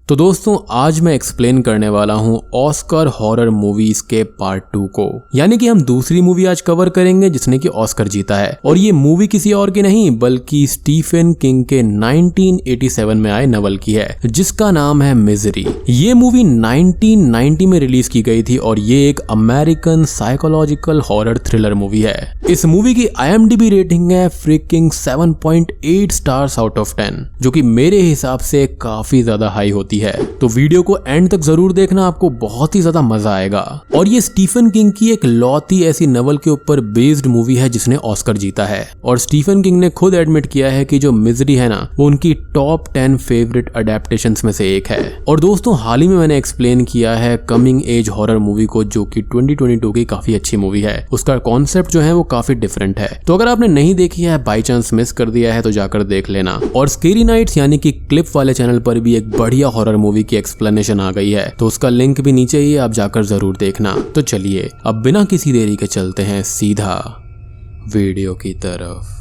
तो दोस्तों आज मैं एक्सप्लेन करने वाला हूँ ऑस्कर हॉरर मूवीज के पार्ट 2 को, यानी कि हम दूसरी मूवी आज कवर करेंगे जिसने कि ऑस्कर जीता है। और ये मूवी किसी और की नहीं बल्कि स्टीफन किंग के 1987 में आए नॉवेल की है जिसका नाम है मिजरी। ये मूवी 1990 में रिलीज की गई थी और ये एक American psychological horror thriller movie है। इस मूवी की IMDb रेटिंग है फ्रीकिंग 7.8 स्टार्स आउट ऑफ 10, जो कि मेरे हिसाब से काफी ज्यादा हाई होती है। तो वीडियो को एंड तक जरूर देखना, आपको बहुत ही ज्यादा मजा आएगा। और ये स्टीफन किंग की एक लौती ऐसी नॉवेल के ऊपर बेस्ड मूवी है जिसने ऑस्कर जीता है। और स्टीफन किंग ने खुद एडमिट किया है कि जो मिजरी है ना वो उनकी टॉप 10 फेवरेट अडेप्टेशंस में से एक है। और दोस्तों हाल ही में मैंने एक्सप्लेन किया है कमिंग एज हॉरर मूवी को, जो कि 2022 की काफी अच्छी मूवी है। उसका कॉन्सेप्ट जो है वो काफी डिफरेंट है। तो अगर आपने नहीं देखी है, बाई चांस मिस कर दिया है, तो जाकर देख लेना। और स्केरी नाइट्स यानी कि क्लिप वाले चैनल पर भी एक बढ़िया हॉरर मूवी की एक्सप्लेनेशन आ गई है, तो उसका लिंक भी नीचे ही, आप जाकर जरूर देखना। तो चलिए अब बिना किसी देरी के चलते हैं सीधा वीडियो की तरफ।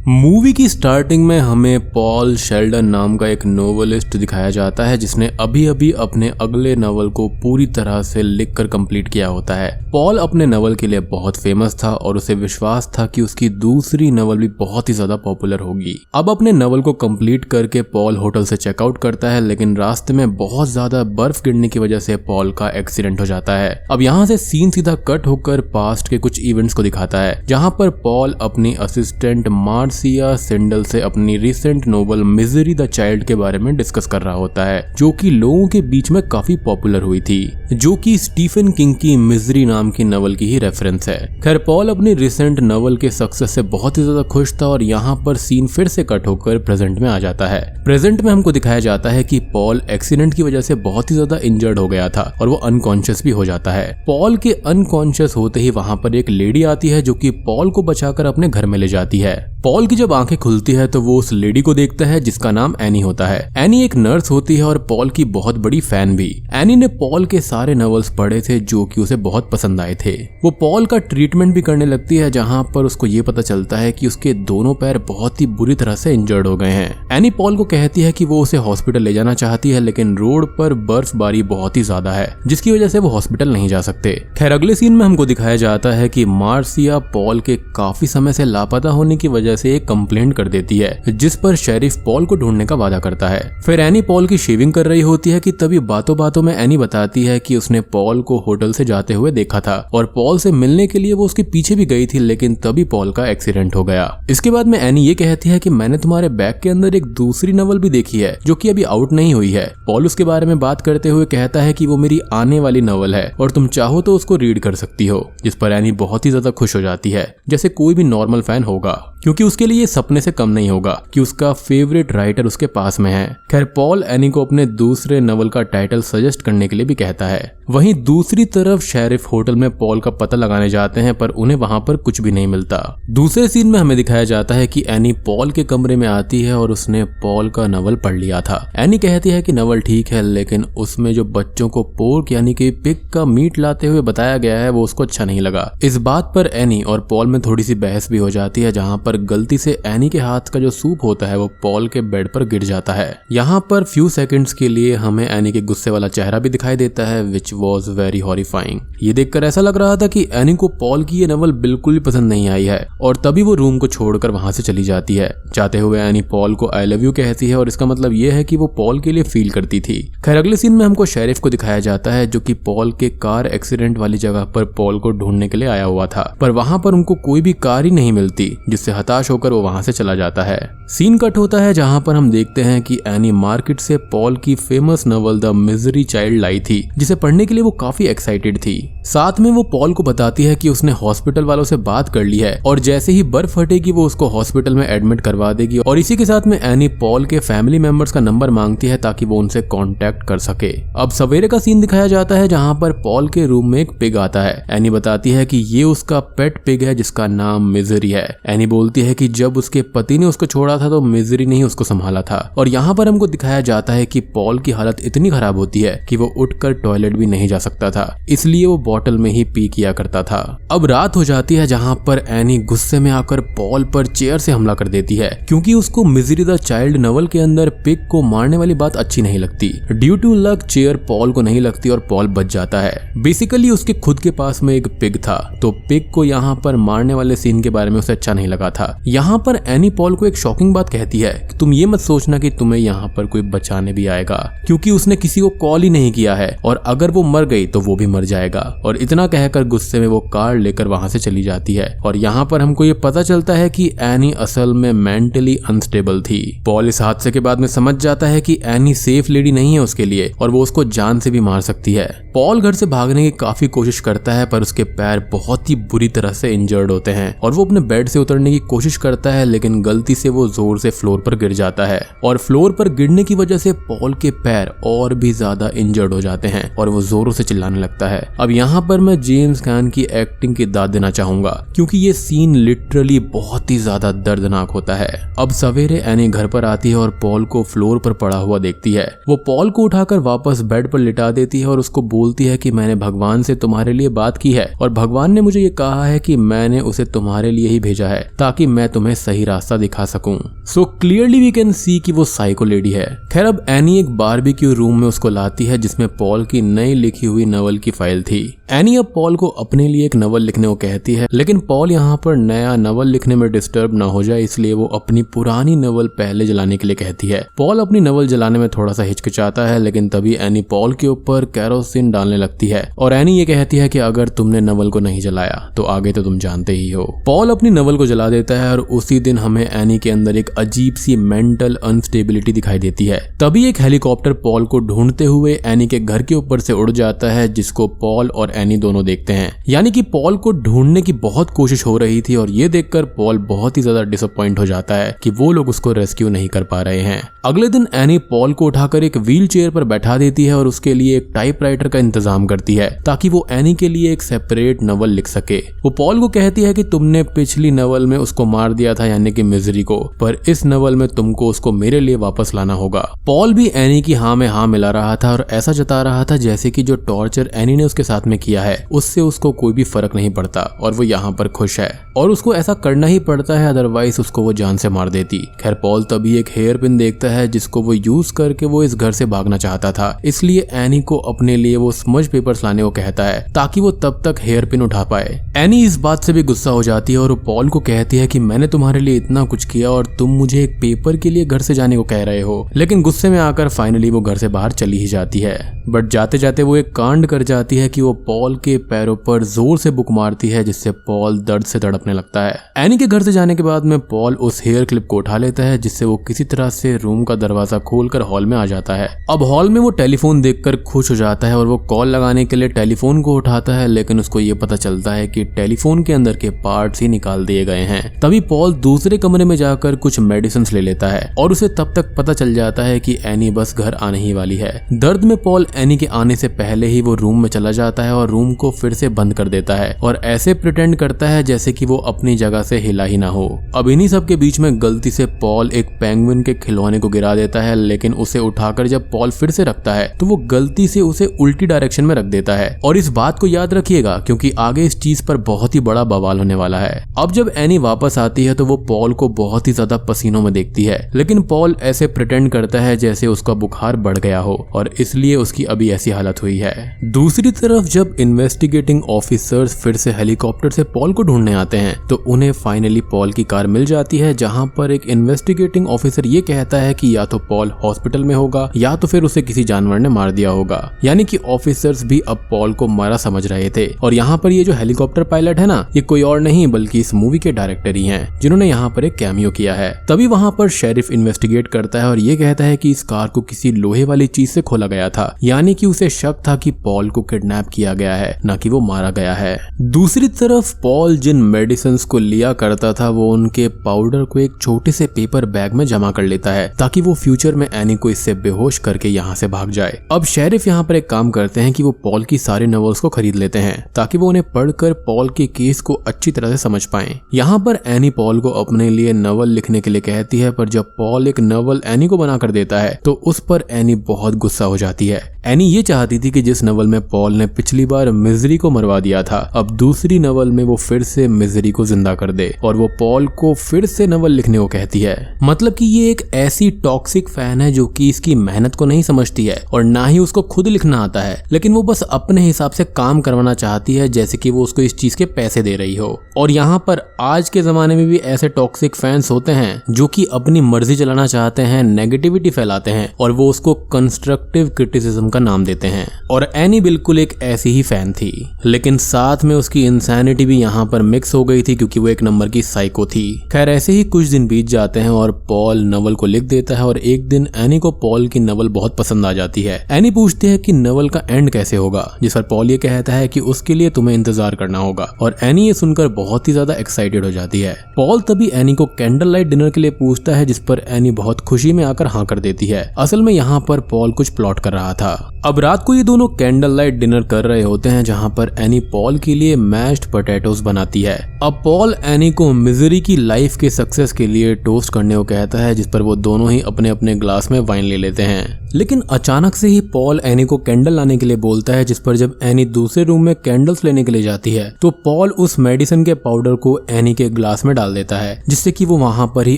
मूवी की स्टार्टिंग में हमें पॉल शेल्डन नाम का एक नोवेलिस्ट दिखाया जाता है जिसने अभी अभी अपने अगले नॉवल को पूरी तरह से लिखकर कंप्लीट किया होता है। पॉल अपने नॉवल के लिए बहुत फेमस था और उसे विश्वास था कि उसकी दूसरी नॉवल भी बहुत ही ज्यादा पॉपुलर होगी। अब अपने नॉवल को कंप्लीट करके पॉल होटल से चेकआउट करता है, लेकिन रास्ते में बहुत ज्यादा बर्फ गिरने की वजह से पॉल का एक्सीडेंट हो जाता है। अब यहाँ से सीन सीधा कट होकर पास्ट के कुछ इवेंट्स को दिखाता है, जहाँ पर पॉल अपनी असिस्टेंट मार्सिया सिंडल से अपनी recent novel misery the child के बारे में डिस्कस कर रहा होता है, जो कि लोगों के बीच में काफी पॉपुलर हुई थी, जो कि स्टीफन किंग की मिजरी नाम की नॉवेल की ही रेफरेंस है। खैर पॉल अपनी रिसेंट नॉवेल के सक्सेस से बहुत ही ज्यादा खुश था और यहाँ पर सीन फिर से कट होकर प्रेजेंट में आ जाता है। प्रेजेंट में हमको दिखाया जाता है कि पॉल एक्सीडेंट की वजह से बहुत ही ज्यादा इंजर्ड हो गया था और वो अनकॉन्शियस भी हो जाता है। पॉल के अनकॉन्शियस होते ही वहां पर एक लेडी आती है जो कि पॉल को बचाकर अपने घर में ले जाती है। पॉल की जब आंखें खुलती है तो वो उस लेडी को देखता है जिसका नाम एनी होता है। एनी एक नर्स होती है और पॉल की बहुत बड़ी फैन भी। एनी ने पॉल के सारे नॉवेल्स पढ़े थे जो कि उसे बहुत पसंद आए थे। वो पॉल का ट्रीटमेंट भी करने लगती है, जहां पर उसको ये पता चलता है कि उसके दोनों पैर बहुत ही बुरी तरह से इंजर्ड हो गए हैं। एनी पॉल को कहती है कि वो उसे हॉस्पिटल ले जाना चाहती है, लेकिन रोड पर बर्फबारी बहुत ही ज्यादा है जिसकी वजह से वो हॉस्पिटल नहीं जा सकते। खैर अगले सीन में हमको दिखाया जाता है कि मार्सिया पॉल के काफी समय से लापता होने की वजह से एक कंप्लेंट कर देती है, जिस पर शेरिफ पॉल को ढूंढने का वादा करता है। फिर एनी पॉल की शेविंग कर रही होती है कि तभी बातों बातों में एनी बताती है कि उसने पॉल को होटल से जाते हुए देखा था और पॉल से मिलने के लिए वो उसके पीछे भी गई थी, लेकिन तभी पॉल का एक्सीडेंट हो गया। इसके बाद में एनी ये कहती है कि मैंने तुम्हारे बैग के अंदर एक दूसरी नॉवेल भी देखी है जो कि अभी आउट नहीं हुई है। पॉल उसके बारे में बात करते हुए कहता है कि वो मेरी आने वाली नॉवेल है और तुम चाहो तो उसको रीड कर सकती हो, जिस पर एनी बहुत ही ज्यादा खुश हो जाती है, जैसे कोई भी नॉर्मल फैन होगा, क्योंकि उसके लिए सपने से कम नहीं होगा कि उसका फेवरेट राइटर उसके पास में है। खैर पॉल एनी को अपने दूसरे नॉवेल का टाइटल सजेस्ट करने के लिए भी कहता है। वहीं दूसरी तरफ शेरिफ होटल में पॉल का पता लगाने जाते हैं, पर उन्हें वहां पर कुछ भी नहीं मिलता। दूसरे सीन में हमें दिखाया जाता है कि एनी पॉल के कमरे में आती है और उसने पॉल का नॉवेल पढ़ लिया था। एनी कहती है कि नॉवेल ठीक है, लेकिन उसमें जो बच्चों को पोर्क यानी कि पिग का मीट लाते हुए बताया गया है वो उसको अच्छा नहीं लगा। इस बात पर एनी और पॉल में थोड़ी सी बहस भी हो जाती है, जहां पर गलती से एनी के हाथ का जो सूप होता है वो पॉल के बेड पर गिर जाता है। यहाँ पर फ्यू सेकंड्स के लिए हमें एनी के गुस्से वाला चेहरा भी दिखाई देता है, विच वॉज वेरी हॉरिफाइंग। ये देखकर ऐसा लग रहा था कि एनी को पॉल की ये नॉवेल बिल्कुल भी पसंद नहीं आई है और तभी वो रूम को छोड़कर वहां से चली जाती है। जाते हुए एनी पॉल को आई लव यू कहती है और इसका मतलब ये है कि वो पॉल के लिए फील करती थी। खैर अगले सीन में हमको शेरिफ को दिखाया जाता है जो कि पॉल के कार एक्सीडेंट वाली जगह पर पॉल को ढूंढने के लिए आया हुआ था, पर वहां पर उनको कोई भी कार ही नहीं मिलती, जिससे हताश होकर वो वहां से चला जाता है। सीन कट होता है जहां पर हम देखते हैं कि एनी मार्केट से पॉल की famous novel the misery child लाई थी, जिसे पढ़ने के लिए वो काफी एक्साइटेड थी। साथ में वो पॉल को बताती है कि उसने हॉस्पिटल वालों से बात कर ली है और जैसे ही बर्फ हटेगी वो उसको हॉस्पिटल में एडमिट करवा देगी। और इसी के साथ में एनी पॉल के फैमिली मेंबर्स का नंबर मांगती है ताकि वो उनसे कांटेक्ट कर सके। अब सवेरे का सीन दिखाया जाता है जहां पर पॉल के रूम में एक पिग आता है। एनी बताती है कि ये उसका पेट पिग है जिसका नाम मिजरी है। एनी बोलती है कि जब उसके पति ने उसको छोड़ा था तो मिजरी ने ही उसको संभाला था। और यहाँ पर हमको दिखाया जाता है कि पॉल की हालत इतनी खराब होती है कि वो उठकर टॉयलेट भी नहीं जा सकता था, इसलिए वो बॉटल में ही पी किया करता था। अब रात हो जाती है जहाँ पर एनी गुस्से में आकर पॉल पर चेयर से हमला कर देती है क्योंकि उसको मिजरी द चाइल्ड नॉवेल के अंदर पिग को मारने वाली बात अच्छी नहीं लगती। Due to luck chair Paul को नहीं लगती और पॉल बच जाता है। बेसिकली उसके खुद के पास में एक पिग था तो पिग को यहाँ पर मारने वाले सीन के बारे में उसे अच्छा नहीं लगा था। यहाँ पर एनी पॉल को एक शॉकिंग बात कहती है कि तुम ये मत सोचना कि तुम्हें यहाँ पर कोई बचाने भी आएगा, क्योंकि उसने किसी को कॉल ही नहीं किया है और अगर वो मर गई तो वो भी मर जाएगा। और इतना कहकर गुस्से में वो कार लेकर वहां से चली जाती है। और यहाँ पर हमको ये पता चलता है कि एनी असल में मेंटली अनस्टेबल थी। पॉल इस हादसे के बाद में समझ जाता है कि एनी सेफ लेडी नहीं है उसके लिए और वो उसको जान से भी मार सकती है। पॉल घर से भागने की काफी कोशिश करता है पर उसके पैर बहुत ही बुरी तरह से इंजर्ड होते हैं और वो अपने बेड से उतरने की कोशिश करता है लेकिन गलती से वो जोर से फ्लोर पर गिर जाता है और फ्लोर पर गिरने की वजह से पॉल के पैर और भी ज्यादा इंजर्ड हो जाते हैं और वो जोरों से चिल्लाने लगता है। अब यहाँ पर मैं जेम्स कैन की एक्टिंग की दाद देना चाहूंगा क्योंकि ये सीन लिटरली बहुत ही ज्यादा दर्दनाक होता है। अब सवेरे एनी घर पर आती है और पॉल को फ्लोर पर पड़ा हुआ देखती है। वो पॉल को उठाकर वापस बेड पर लिटा देती है और उसको बोलती है कि मैंने भगवान से तुम्हारे लिए बात की है और भगवान ने मुझे ये कहा है कि मैंने उसे तुम्हारे लिए ही भेजा है ताकि मैं तुम्हें सही रास्ता दिखा सकूं। So clearly we can see कि वो साइको लेडी है। खैर अब एनी एक बारबेक्यू रूम में उसको लाती है जिसमें पॉल की नई लिखी हुई नॉवेल की फाइल थी। एनी अब पॉल को अपने लिए एक नॉवेल लिखने को कहती है लेकिन पॉल यहाँ पर नया नॉवेल लिखने में डिस्टर्ब ना हो जाए इसलिए वो अपनी पुरानी नॉवेल पहले जलाने के लिए कहती है। पॉल अपनी नॉवेल जलाने में थोड़ा सा हिचकिचाता है लेकिन तभी एनी पॉल के ऊपर कैरोसिन डालने लगती है और एनी ये कहती है कि अगर तुमने नॉवेल को नहीं जलाया तो आगे तो तुम जानते ही हो। पॉल अपनी नॉवेल को जला देता है और उसी दिन हमें एनी के अंदर एक अजीब सी मेंटल अनस्टेबिलिटी दिखाई देती है। तभी एक हेलीकॉप्टर पॉल को ढूंढते हुए एनी के घर के ऊपर से उड़ जाता है जिसको पॉल और एनी दोनों देखते हैं। यानी कि पॉल को ढूंढने की बहुत कोशिश हो रही थी और ये देखकर पॉल बहुत ही ज्यादा डिसअपॉइंट हो जाता है कि वो लोग उसको रेस्क्यू नहीं कर पा रहे हैं। अगले दिन एनी पॉल को उठाकर एक व्हील चेयर पर बैठा देती है और उसके लिए एक टाइपराइटर का इंतजाम करती है ताकि वो एनी के लिए एक सेपरेट नॉवेल लिख सके। वो पॉल को कहती है कि तुमने पिछली नॉवेल में उसको मार दिया था यानी कि मिजरी को, पर इस नॉवेल में तुमको उसको मेरे लिए वापस लाना होगा। पॉल भी एनी की हाँ में हाँ मिला रहा था और ऐसा जता रहा था जैसे कि जो टॉर्चर एनी ने उसके साथ में किया है उससे उसको कोई भी फर्क नहीं पड़ता और वो यहाँ पर खुश है और उसको ऐसा करना ही पड़ता है अदरवाइज उसको वो जान से मार देती। खैर पॉल तभी एक हेयर पिन देखता है जिसको वो यूज करके वो इस घर से भागना चाहता था, इसलिए एनी को अपने लिए वो स्मज पेपर्स लाने को कहता है ताकि वो तब तक हेयर पिन उठा पाए। एनी इस बात से भी गुस्सा हो जाती है और वो पॉल को कहती है कि मैंने तुम्हारे लिए इतना कुछ किया और तुम मुझे एक पेपर के लिए घर से जाने को कह रहे हो। लेकिन गुस्से में आकर फाइनली वो घर से बाहर चली ही जाती है। बट जाते जाते वो एक कांड कर जाती है कि वो पॉल के पैरों पर जोर से बुक मारती है जिससे पॉल दर्द से तड़पने लगता है। एनी के घर से जाने के बाद में पॉल उस हेयर क्लिप को उठा लेता है जिससे वो किसी तरह से रूम का दरवाजा खोलकर हॉल में आ जाता है। अब हॉल में वो टेलीफोन देखकर खुश हो जाता है और वो कॉल लगाने के लिए टेलीफोन को उठाता है लेकिन उसको ये पता चलता है कि टेलीफोन के अंदर के पार्ट्स ही निकाल दिए गए हैं। तभी पॉल दूसरे कमरे में जाकर कुछ मेडिसिन ले लेता है और उसे तब तक पता चल जाता है कि एनी बस घर आने ही वाली है। दर्द में पॉल एनी के आने से पहले ही वो रूम में चला जाता है और रूम को फिर से बंद कर देता है और ऐसे प्रिटेंड करता है जैसे कि वो अपनी जगह से हिला ही ना हो। अब इन्हीं सब के बीच में गलती से पॉल एक पेंगुइन के खिलौने को गिरा देता है लेकिन उसे उठाकर जब पॉल फिर से रखता है तो वो गलती से उसे उल्टी डायरेक्शन में रख देता है। और इस बात को याद रखिएगा क्योंकि आगे इस चीज पर बहुत ही बड़ा बवाल होने वाला है। अब जब एनी वापस आती है तो वो पॉल को बहुत ही ज्यादा पसीनों में देखती है लेकिन पॉल ऐसे प्रिटेंड करता है जैसे उसका बुखार बढ़ गया हो और इसलिए उसकी अभी ऐसी हालत हुई है। दूसरी तरफ जब इन्वेस्टिगेटिंग ऑफिसर्स फिर से हेलीकॉप्टर से पॉल को ढूंढने आते हैं तो उन्हें फाइनली पॉल की कार मिल जाती है जहां पर एक इन्वेस्टिगेटिंग ऑफिसर ये कहता है कि या तो पॉल हॉस्पिटल में होगा या तो फिर उसे किसी जानवर ने मार दिया होगा। यानी कि ऑफिसर्स भी अब पॉल को मारा समझ रहे थे। और यहाँ पर ये जो हेलीकॉप्टर पायलट है ना, ये कोई और नहीं बल्कि इस मूवी के डायरेक्टर ही हैं जिन्होंने यहाँ पर एक कैमियो किया है। तभी वहाँ पर शेरिफ इन्वेस्टिगेट करता है और ये कहता है कि इस कार को किसी लोहे वाली चीज से खोला गया था, यानी कि उसे शक था कि पॉल को किडनैप किया गया है न कि वो मारा गया है। दूसरी तरफ पॉल जिन मेडिसिन को लिया करता था वो उनके पाउडर को एक छोटे से पेपर बैग में जमा कर लेता है ताकि वो फ्यूचर में एनी को इससे बेहोश करके यहाँ से भाग जाए। अब शेरिफ यहाँ पर एक काम करते हैं कि वो पॉल की सारी नॉवेल्स को खरीद लेते हैं ताकि वो उन्हें पढ़कर पॉल के केस को अच्छी तरह से समझ पाए। यहाँ पर एनी पॉल को अपने लिए नॉवेल लिखने के लिए कहती है पर जब पॉल एक नॉवेल एनी को बना कर देता है तो उस पर एनी बहुत गुस्सा हो जाती है। एनी ये चाहती थी कि जिस नवल में पॉल ने पिछली बार मिजरी को मरवा दिया था, अब दूसरी नवल में वो फिर से मिजरी को जिंदा कर दे और वो पॉल को फिर से नवल लिखने को कहती है। मतलब कि ये एक ऐसी टॉक्सिक फैन है जो कि इसकी मेहनत को नहीं समझती है और ना ही उसको खुद लिखना आता है, लेकिन वो बस अपने हिसाब से काम करवाना चाहती है जैसे कि वो उसको इस चीज के पैसे दे रही हो। और यहाँ पर आज के जमाने में भी ऐसे टॉक्सिक फैंस होते हैं जो कि अपनी मर्जी चलाना चाहते हैं, नेगेटिविटी फैलाते हैं और वो उसको कंस्ट्रक्टिव क्रिटिसिज्म का नाम देते हैं। और एनी बिल्कुल एक ऐसी ही फैन थी, लेकिन साथ में उसकी इंसैनिटी भी यहाँ पर मिक्स हो गई थी क्योंकि वो एक नंबर की साइको थी। खैर ऐसे ही कुछ दिन बीत जाते हैं और पॉल नवल को लिख देता है और एक दिन एनी को पॉल की नवल बहुत पसंद आ जाती है। एनी पूछती है कि नवल का एंड कैसे होगा, जिस पर पॉल ये कहता है कि उसके लिए तुम्हें इंतजार करना होगा और एनी ये सुनकर बहुत ही ज्यादा एक्साइटेड हो जाती है। पॉल तभी एनी को कैंडल लाइट डिनर के लिए पूछता है जिस पर एनी बहुत खुशी में आकर हाँ कर देती है। असल में यहाँ पर पॉल कुछ प्लॉट कर रहा था। अब रात को ये दोनों कैंडल लाइट डिनर कर रहे होते हैं जहाँ पर एनी पॉल के लिए मैश्ड पोटैटोज बनाती है। अब पॉल एनी को मिजरी की लाइफ के सक्सेस के लिए टोस्ट करने को कहता है जिस पर वो दोनों ही अपने अपने ग्लास में वाइन ले लेते हैं। लेकिन अचानक से ही पॉल एनी को कैंडल लाने के लिए बोलता है जिस पर जब एनी दूसरे रूम में कैंडल्स लेने के लिए जाती है तो पॉल उस मेडिसिन के पाउडर को एनी के ग्लास में डाल देता है जिससे कि वो वहां पर ही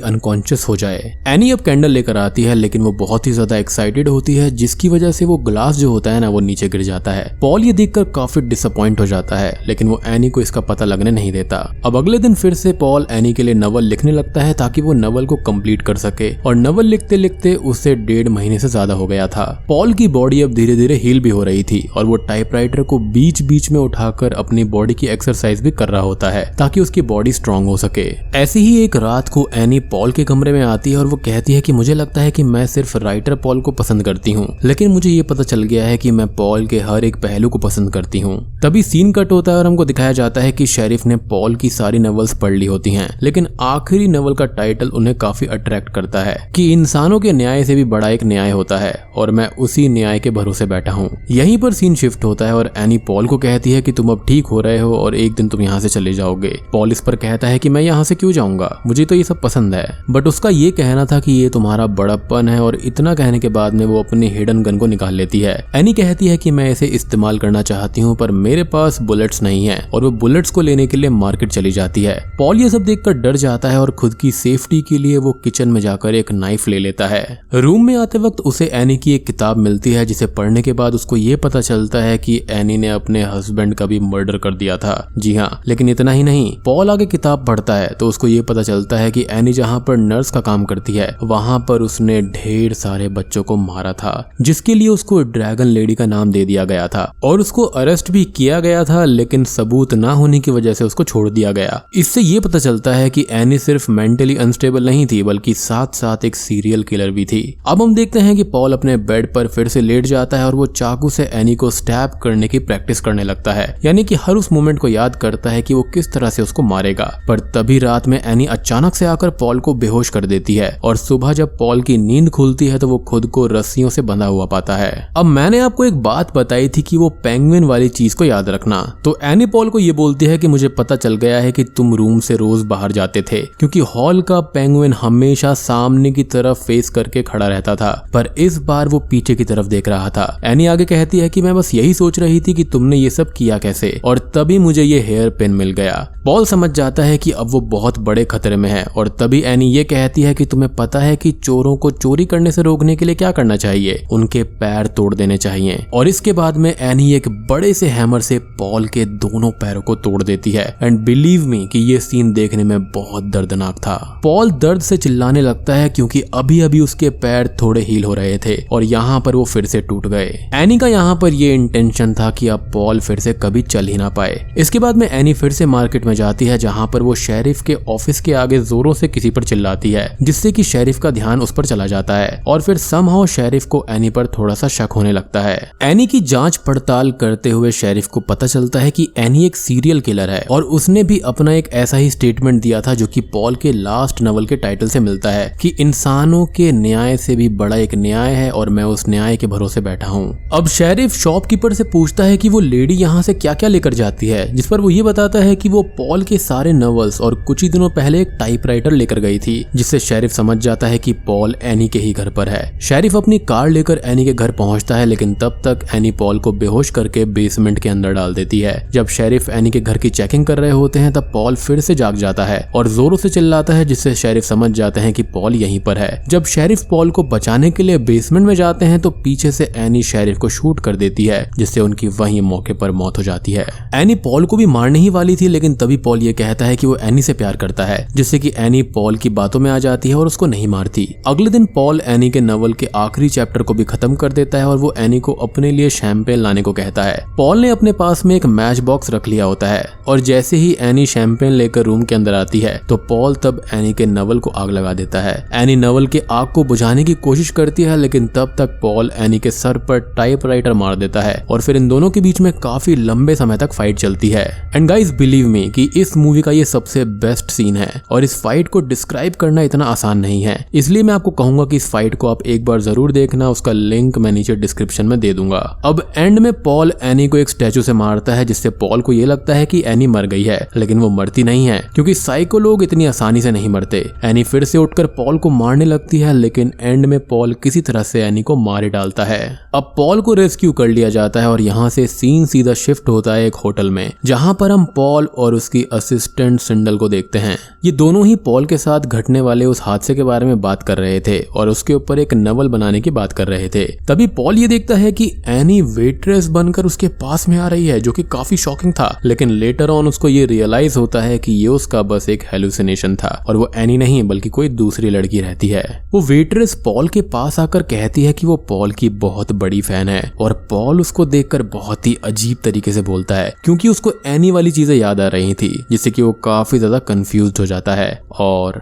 अनकॉन्शियस हो जाए। एनी अब कैंडल लेकर आती है लेकिन वो बहुत ही ज्यादा एक्साइटेड होती है जिसकी वजह से वो ग्लास जो होता है ना वो नीचे गिर जाता है। पॉल ये देखकर काफी डिसअपॉइंट हो जाता है लेकिन वो एनी को इसका पता लगने नहीं देता। अब अगले दिन फिर से पॉल एनी के लिए नवल लिखने लगता है ताकि वो नवल को कंप्लीट कर सके और नवल लिखते लिखते उसे 1.5 महीने से ज्यादा हो गया था। पॉल की बॉडी अब धीरे धीरे हील भी हो रही थी और वो टाइपराइटर को बीच बीच में उठाकर अपनी बॉडी की एक्सरसाइज भी कर रहा होता है ताकि उसकी बॉडी स्ट्रांग हो सके। ऐसी ही एक रात को एनी पॉल के कमरे में आती है और वो कहती है कि मुझे लगता है कि मैं सिर्फ राइटर पॉल को पसंद करती हूँ, लेकिन मुझे ये पता चल गया है कि मैं पॉल के हर एक पहलू को पसंद करती हूँ। तभी सीन कट होता है और हमको दिखाया जाता है कि शेरिफ ने पॉल की सारी नॉवेल्स पढ़ ली होती हैं, लेकिन आखिरी नॉवेल का टाइटल उन्हें काफी अट्रैक्ट करता है कि इंसानों के न्याय से भी बड़ा एक न्याय होता है और मैं उसी न्याय के भरोसे बैठा हूँ। यहीं पर सीन शिफ्ट होता है और एनी पॉल को कहती है कि तुम अब ठीक हो रहे हो और एक दिन तुम यहाँ से चले जाओगे। पॉल इस पर कहता है कि मैं यहाँ से क्यों जाऊंगा, मुझे तो ये सब पसंद है। बट उसका ये कहना था कि ये तुम्हारा बड़प्पन है और इतना कहने के बाद में वो अपनी हिडन गन को निकाल लेती है। एनी कहती है कि मैं इसे इस्तेमाल करना चाहती हूँ पर मेरे पास बुलेट्स नहीं है और वो बुलेट्स को लेने के लिए मार्केट चली जाती है। पॉल ये सब देखकर डर जाता है और खुद की सेफ्टी के लिए वो किचन में जाकर एक नाइफ ले लेता है। रूम में आते वक्त उसे एनी की एक किताब मिलती है जिसे पढ़ने के बाद उसको ये पता चलता है कि एनी ने अपने हस्बैंड का भी मर्डर कर दिया था। जी हाँ, लेकिन इतना ही नहीं, पॉल आगे किताब पढ़ता है तो उसको ये पता चलता है कि एनी जहाँ पर नर्स का काम करती है वहां पर उसने ढेर सारे बच्चों को मारा था जिसके लिए उसको ड्रैगन लेडी का नाम दे दिया गया था और उसको अरेस्ट भी किया गया था, लेकिन सबूत ना होने की वजह से उसको छोड़ दिया गया। इससे ये पता चलता है कि एनी सिर्फ मेंटली अनस्टेबल नहीं थी बल्कि साथ साथ एक सीरियल किलर भी थी। अब हम देखते हैं कि पॉल अपने बेड पर फिर से लेट जाता है और वो चाकू से एनी को स्टैब करने की प्रैक्टिस करने लगता है, यानी कि हर उस मोमेंट को याद करता है कि वो किस तरह से उसको मारेगा। पर तभी रात में एनी अचानक से आकर पॉल को बेहोश कर देती है और सुबह जब पॉल की नींद खुलती है तो वो खुद को रस्सियों से बंधा हुआ पाता है। अब मैंने आपको एक बात बताई थी कि वो पेंगुइन वाली चीज को याद रखना, तो एनी पॉल को ये बोलती है कि मुझे पता चल गया है कि तुम रूम से रोज बाहर जाते थे क्योंकि हॉल का पेंगुइन हमेशा सामने की तरफ फेस करके खड़ा रहता था, पर इस बार वो पीछे की तरफ देख रहा था। एनी आगे कहती है कि मैं बस यही सोच रही थी कि तुमने ये सब किया कैसे, और तभी मुझे ये हेयर पिन मिल गया। पॉल समझ जाता है कि अब वो बहुत बड़े खतरे में है और तभी एनी ये कहती है कि तुम्हें पता है कि चोरों को चोरी करने से रोकने के लिए क्या करना चाहिए, उनके पैर तोड़ देने चाहिए। और इसके बाद में एनी एक बड़े से हैमर से पॉल के दोनों पैरों को तोड़ देती है। एंड बिलीव मी कि ये सीन देखने में बहुत दर्दनाक था। पॉल दर्द से चिल्लाने लगता है क्योंकि अभी अभी उसके पैर थोड़े हील हो रहे थे और यहाँ पर वो फिर से टूट गए। एनी का यहाँ पर ये इंटेंशन था कि अब पॉल फिर से कभी चल ही ना पाए। इसके बाद में एनी फिर से मार्केट में जाती है जहाँ पर वो शेरिफ के ऑफिस के आगे जोरों से किसी पर चिल्लाती है जिससे कि शेरिफ का ध्यान उस पर चला जाता है और फिर समहाउ शेरिफ को एनी पर थोड़ा सा शक होने लगता है। एनी की जांच पड़ताल करते हुए शेरिफ को पता चलता है कि एनी एक सीरियल किलर है और उसने भी अपना एक ऐसा ही स्टेटमेंट दिया था जो कि पॉल के लास्ट नॉवेल के टाइटल से मिलता है कि इंसानों के न्याय से भी बड़ा एक न्याय है और मैं उस न्याय के भरोसे बैठा हूँ। अब शेरिफ शॉपकीपर से पूछता है कि वो लेडी यहाँ से क्या क्या लेकर जाती है, जिस पर वो ये बताता है कि वो पॉल के सारे नॉवेल्स और कुछ ही दिनों पहले एक टाइपराइटर लेकर गई थी, जिससे शेरिफ समझ जाता है कि पॉल एनी के ही घर पर है। शेरिफ अपनी कार लेकर एनी के घर पहुंचता है, लेकिन तब तक एनी पॉल को बेहोश करके बेसमेंट के अंदर डाल देती है। जब शेरिफ एनी के घर की चेकिंग कर रहे होते हैं तब पॉल फिर से जाग जाता है और जोरों से चिल्लाता है, जिससे शेरिफ समझ जाते हैं कि पॉल यहीं पर है। जब शेरिफ पॉल को बचाने के लिए बेसमेंट में जाते हैं तो पीछे से एनी शेरिफ को शूट कर देती है, जिससे उनकी वहीं मौके पर मौत हो जाती है। एनी पॉल को भी मारने ही वाली थी, लेकिन तभी पॉल ये कहता है कि वो एनी से प्यार करता है, जिससे कि एनी पॉल की बातों में आ जाती है और उसको नहीं मारती। अगले दिन पॉल एनी के नॉवल के आखिरी चैप्टर को भी खत्म कर देता है और वो एनी को अपने लिए शैंपेन लाने को कहता है। पॉल ने अपने पास में एक मैच बॉक्स रख लिया होता है और जैसे ही एनी शैंपेन लेकर रूम के अंदर आती है तो पॉल तब एनी के नॉवल को आग लगा देता है। एनी नॉवल के आग को बुझाने की कोशिश करती है, लेकिन तब तक पॉल एनी के सर पर टाइपराइटर मार देता है और फिर इन दोनों के बीच में काफी लंबे समय तक फाइट चलती है। एंड गाइस बिलीव मी कि इस मूवी का ये सबसे बेस्ट सीन है और इस फाइट को डिस्क्राइब करना इतना आसान नहीं है, इसलिए मैं आपको कहूंगा कि इस फाइट को आप एक बार जरूर देखना। उसका लिंक मैं नीचे डिस्क्रिप्शन में दे दूंगा। अब एंड में पॉल एनी को एक स्टैचू से मारता है, जिससे पॉल को ये लगता है कि एनी मर गई है, लेकिन वो मरती नहीं है क्योंकि साइको लोग इतनी आसानी से नहीं मरते। एनी फिर से उठकर पॉल को मारने लगती है, लेकिन एंड में पॉल किसी तरह से एनी को मार डालता है। अब पॉल को रेस्क्यू कर लिया जाता है और यहाँ से सीन सीधा शिफ्ट होता है एक होटल में, जहाँ पर हम पॉल और उसकी असिस्टेंट सिंडल को देखते हैं। ये दोनों ही पॉल के साथ घटने वाले उस हादसे के बारे में बात कर रहे थे और उसके ऊपर एक नॉवल बनाने की बात कर रहे थे। तभी पॉल ये देखता है कि एनी वेट्रेस बनकर उसके पास में आ रही है, जो कि काफी शॉकिंग था, लेकिन लेटर ऑन उसको ये रियलाइज होता है कि ये उसका बस एक हेलुसिनेशन था और वो एनी नहीं बल्कि कोई दूसरी लड़की रहती है। वो वेट्रेस पॉल के पास आकर कहती है कि वो पॉल की बहुत बड़ी फैन है और पॉल उसको देखकर बहुत ही अजीब तरीके से बोलता है, क्योंकि उसको एनी वाली चीजें याद आ रही थी, जिससे कि वो काफी ज्यादा कंफ्यूज्ड हो जाता है और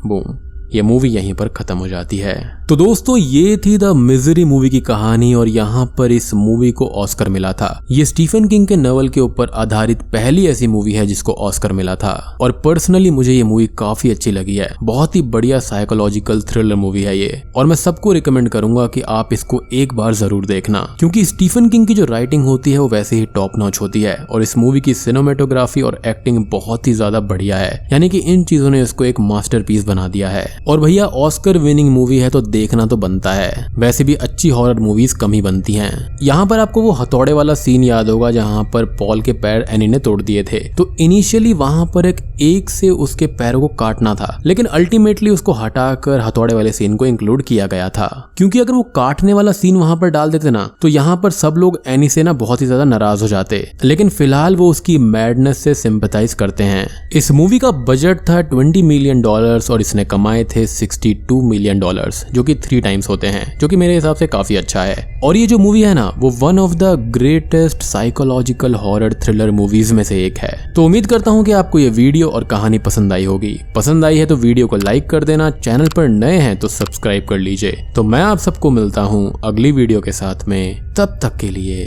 बूम, ये मूवी यहीं पर खत्म हो जाती है। तो दोस्तों ये थी द मिजरी मूवी की कहानी और यहाँ पर इस मूवी को ऑस्कर मिला था। ये स्टीफन किंग के नॉवल के ऊपर आधारित पहली ऐसी मूवी है जिसको ऑस्कर मिला था और पर्सनली मुझे ये मूवी काफी अच्छी लगी है। बहुत ही बढ़िया साइकोलॉजिकल थ्रिलर मूवी है ये और मैं सबको रिकमेंड करूंगा कि आप इसको एक बार जरूर देखना, क्योंकि स्टीफन किंग की जो राइटिंग होती है वो वैसे ही टॉप नॉच होती है और इस मूवी की सिनेमेटोग्राफी और एक्टिंग बहुत ही ज्यादा बढ़िया है, यानी कि इन चीजों ने इसको एक मास्टरपीस बना दिया है। और भैया ऑस्कर विनिंग मूवी है तो देखना तो बनता है। वैसे भी अच्छी हॉरर मूवीज कम ही बनती हैं। यहाँ पर आपको वो हथौड़े वाला सीन याद होगा जहाँ पर पॉल के पैर एनी ने तोड़ दिए थे। तो इनिशियली वहां पर एक से उसके पैरों को काटना था, लेकिन अल्टीमेटली उसको हटाकर हथौड़े वाले सीन को इंक्लूड किया गया था, क्योंकि अगर वो काटने वाला सीन वहां पर डाल देते ना तो यहाँ पर सब लोग एनी से ना बहुत ही ज्यादा नाराज हो जाते, लेकिन फिलहाल वो उसकी मैडनेस से सिंपैथाइज करते हैं। इस मूवी का बजट था $20 मिलियन और इसने कमाए थे $62 मिलियन, जो कि 3 टाइम्स होते हैं, जो कि मेरे हिसाब से काफी अच्छा है। और ये जो मूवी है ना वो one of the greatest psychological horror thriller movies में से एक है। तो उम्मीद करता हूँ कि आपको ये वीडियो और कहानी पसंद आई होगी। पसंद आई है तो वीडियो को लाइक कर देना, चैनल पर नए हैं तो सब्सक्राइब कर लीजिए। तो मैं आप सबको मिलता हूँ अगली वीडियो के साथ में, तब तक के लिए